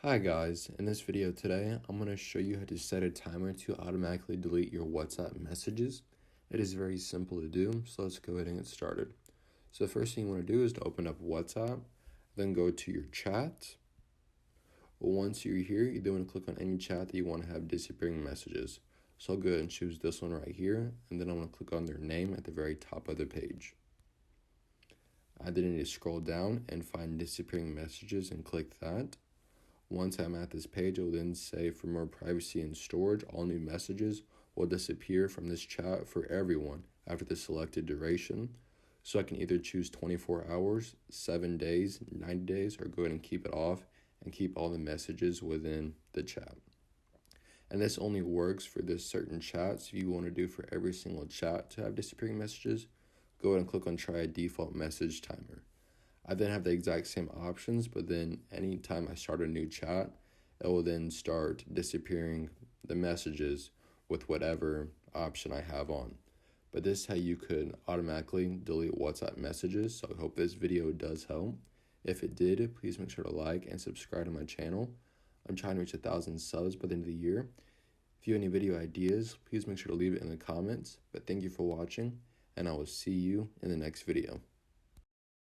Hi guys, in this video today, I'm going to show you how to set a timer to automatically delete your WhatsApp messages. It is very simple to do, so let's go ahead and get started. So the first thing you want to do is to open up WhatsApp, then go to your chat. Once you're here, you then want to click on any chat that you want to have disappearing messages. So I'll go ahead and choose this one right here, and then I'm going to click on their name at the very top of the page. I then need to scroll down and find disappearing messages and click that. Once I'm at this page, it will then say for more privacy and storage, all new messages will disappear from this chat for everyone after the selected duration. So I can either choose 24 hours, 7 days, 90 days, or go ahead and keep it off and keep all the messages within the chat. And this only works for this certain chat. So if you want to do for every single chat to have disappearing messages, go ahead and click on try a default message timer. I then have the exact same options, but then anytime I start a new chat, it will then start disappearing the messages with whatever option I have on. But this is how you could automatically delete WhatsApp messages. So I hope this video does help. If it did, please make sure to like and subscribe to my channel. I'm trying to reach 1,000 subs by the end of the year. If you have any video ideas, please make sure to leave it in the comments. But thank you for watching, and I will see you in the next video.